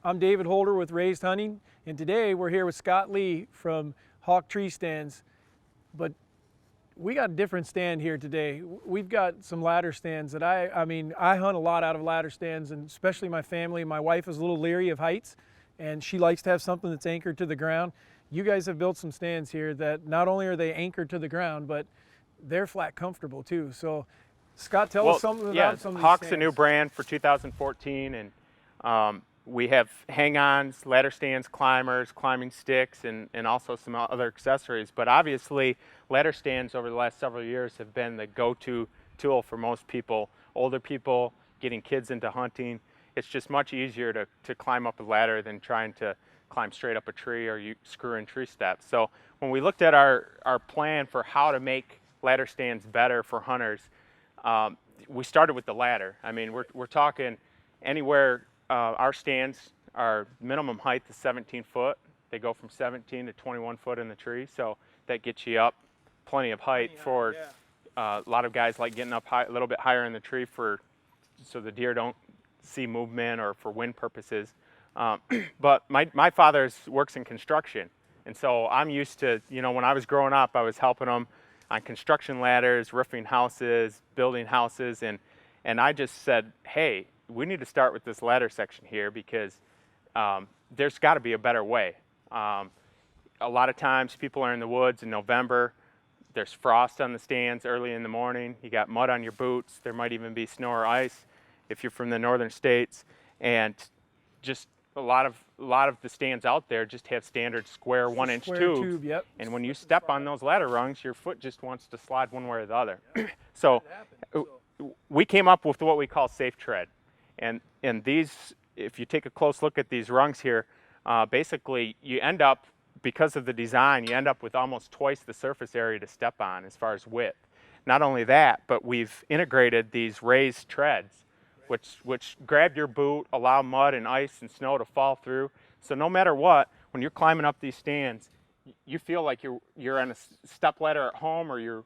I'm David Holder with Raised Hunting, and today we're here with Scott Lee from Hawk Tree Stands. But we got a different stand here today. We've got some ladder stands that I hunt a lot out of ladder stands, and especially my family. My wife is a little leery of heights, and she likes to have something that's anchored to the ground. You guys have built some stands here that not only are they anchored to the ground, but they're flat comfortable too. So Scott, tell us something about some of these Hawk's stands. a new brand for 2014, and we have hang-ons, ladder stands, climbers, climbing sticks, and also some other accessories. But obviously, ladder stands over the last several years have been the go-to tool for most people, older people, getting kids into hunting. It's just much easier to climb up a ladder than trying to climb straight up a tree or you screw in tree steps. So when we looked at our plan for how to make ladder stands better for hunters, we started with the ladder. I mean, we're talking anywhere. Our stands, our minimum height is 17 foot. They go from 17 to 21 foot in the tree, so that gets you up plenty of height for a lot of guys like getting up high, a little bit higher in the tree so the deer don't see movement or for wind purposes. But my father works in construction, and so I'm used to, when I was growing up, I was helping him on construction ladders, roofing houses, building houses, and I just said, hey, we need to start with this ladder section here because there's got to be a better way. A lot of times people are in the woods in November, there's frost on the stands early in the morning, you got mud on your boots, there might even be snow or ice if you're from the northern states, and just a lot of the stands out there just have standard square 1-inch tubes. Yep. And when you step on those ladder rungs, your foot just wants to slide one way or the other. So we came up with what we call safe tread. And these, if you take a close look at these rungs here, basically you end up, because of the design, you end up with almost twice the surface area to step on as far as width. Not only that, but we've integrated these raised treads, which grab your boot, allow mud and ice and snow to fall through. So no matter what, when you're climbing up these stands, you feel like you're on a step ladder at home, or you're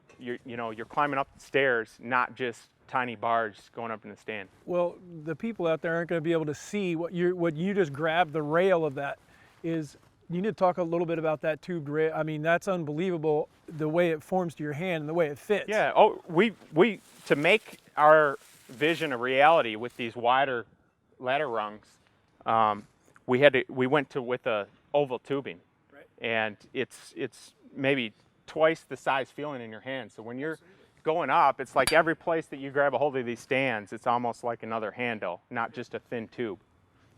climbing up the stairs, not just tiny bars going up in the stand. Well, the people out there aren't going to be able to see what you just grabbed. The rail of that is, you need to talk a little bit about that tubed rail. I mean, that's unbelievable, the way it forms to your hand and the way it fits. Yeah. Oh, we to make our vision a reality with these wider ladder rungs, we went with a oval tubing, right. And it's maybe twice the size feeling in your hand. So when you're going up, it's like every place that you grab a hold of these stands, it's almost like another handle, not just a thin tube.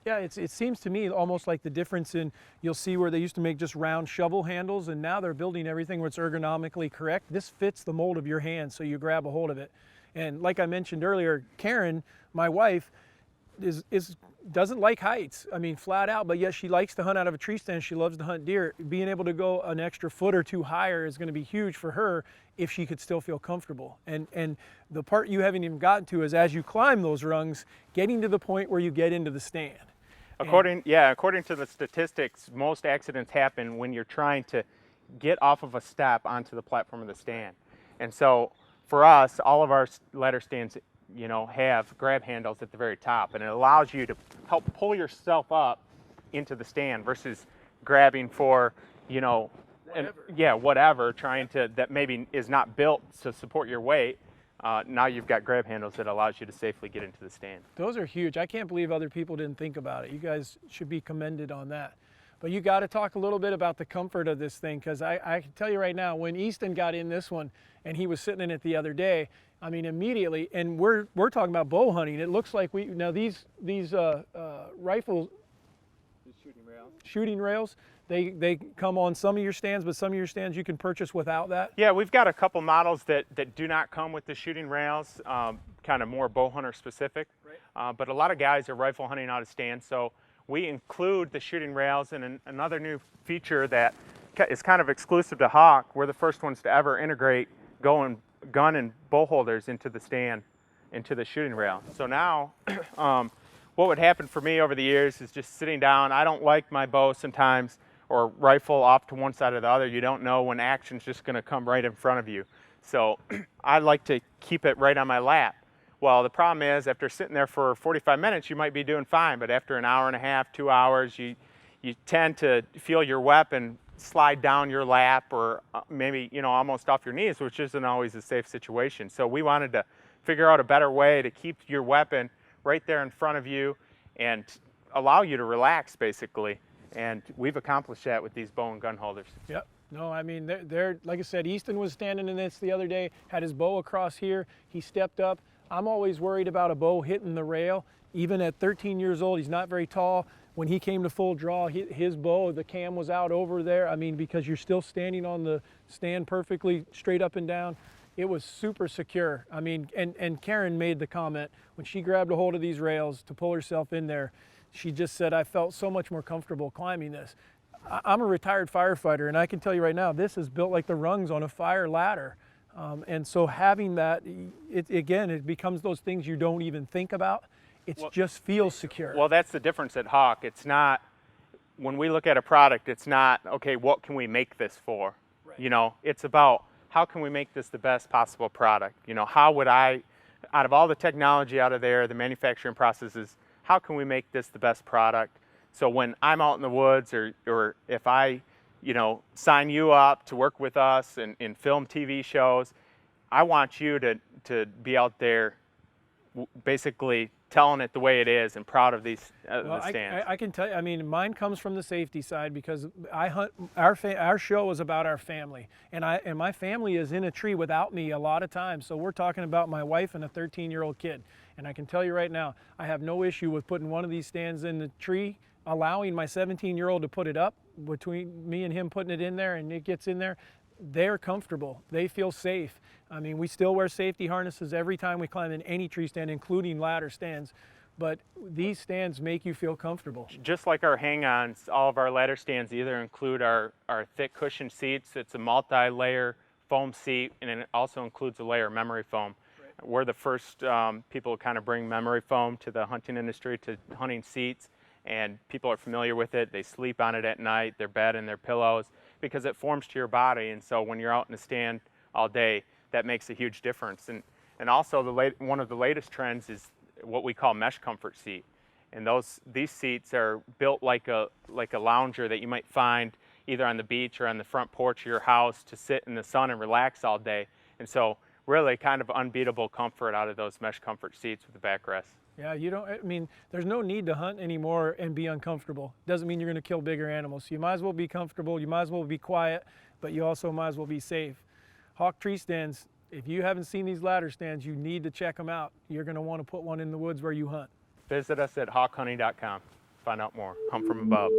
Yeah, it seems to me almost like the difference in, you'll see where they used to make just round shovel handles, and now they're building everything where it's ergonomically correct. This fits the mold of your hand, so you grab a hold of it. And like I mentioned earlier, Karen, my wife, doesn't like heights. I mean, flat out, but yet she likes to hunt out of a tree stand. She loves to hunt deer. Being able to go an extra foot or two higher is going to be huge for her if she could still feel comfortable. And the part you haven't even gotten to is, as you climb those rungs, getting to the point where you get into the stand. According to the statistics, most accidents happen when you're trying to get off of a step onto the platform of the stand. And so for us, all of our ladder stands, have grab handles at the very top, and it allows you to help pull yourself up into the stand versus grabbing for, whatever, trying to, that maybe is not built to support your weight. Now you've got grab handles that allows you to safely get into the stand. Those are huge. I can't believe other people didn't think about it. You guys should be commended on that. But you got to talk a little bit about the comfort of this thing, because I can tell you right now, when Easton got in this one and he was sitting in it the other day, I mean, immediately, and we're talking about bow hunting. It looks like these rifle shooting rails, they come on some of your stands, but some of your stands you can purchase without that. Yeah, we've got a couple models that do not come with the shooting rails, kind of more bow hunter specific. Right. But a lot of guys are rifle hunting out of stands, so we include the shooting rails. And another new feature that is kind of exclusive to Hawk, we're the first ones to ever integrate gun and bow holders into the stand, into the shooting rail. So now, what would happen for me over the years is just sitting down. I don't like my bow sometimes, or rifle off to one side or the other. You don't know when action's just going to come right in front of you. So I like to keep it right on my lap. Well, the problem is after sitting there for 45 minutes, you might be doing fine, but after an hour and a half, 2 hours, you tend to feel your weapon slide down your lap or maybe, you know, almost off your knees, which isn't always a safe situation. So we wanted to figure out a better way to keep your weapon right there in front of you and allow you to relax, basically. And we've accomplished that with these bow and gun holders. Yep. No, I mean, they're like I said, Easton was standing in this the other day, had his bow across here. He stepped up. I'm always worried about a bow hitting the rail. Even at 13 years old, he's not very tall. When he came to full draw, his bow, the cam was out over there. I mean, because you're still standing on the stand perfectly straight up and down. It was super secure. I mean, and Karen made the comment when she grabbed a hold of these rails to pull herself in there, she just said, I felt so much more comfortable climbing this. I'm a retired firefighter, and I can tell you right now, this is built like the rungs on a fire ladder. And so having that, again, it becomes those things you don't even think about. It just feels secure. Well, that's the difference at Hawk. It's not, when we look at a product, it's not, okay, what can we make this for? Right. You know, it's about how can we make this the best possible product? You know, how would I, out of all the technology out of there, the manufacturing processes, how can we make this the best product? So when I'm out in the woods or if I, you know, sign you up to work with us in film TV shows, I want you to be out there basically telling it the way it is and proud of these the stands. I can tell you, I mean, mine comes from the safety side because I hunt, our show is about our family. And my family is in a tree without me a lot of times. So we're talking about my wife and a 13-year-old kid. And I can tell you right now, I have no issue with putting one of these stands in the tree, allowing my 17-year-old to put it up, between me and him putting it in there and it gets in there. They're comfortable, they feel safe. I mean, we still wear safety harnesses every time we climb in any tree stand, including ladder stands, but these stands make you feel comfortable. Just like our hang-ons, all of our ladder stands either include our thick cushion seats. It's a multi-layer foam seat, and it also includes a layer of memory foam. Right. We're the first people to kind of bring memory foam to the hunting industry, to hunting seats, and people are familiar with it. They sleep on it at night, their bed and their pillows, because it forms to your body. And so when you're out in the stand all day, that makes a huge difference. And also one of the latest trends is what we call MeshComfort seat. And these seats are built like a lounger that you might find either on the beach or on the front porch of your house to sit in the sun and relax all day. And so really kind of unbeatable comfort out of those MeshComfort seats with the backrest. Yeah, I mean, there's no need to hunt anymore and be uncomfortable. Doesn't mean you're going to kill bigger animals. So you might as well be comfortable, you might as well be quiet, but you also might as well be safe. Hawk tree stands, if you haven't seen these ladder stands, you need to check them out. You're going to want to put one in the woods where you hunt. Visit us at hawkhunting.com. Find out more. Hunt from above.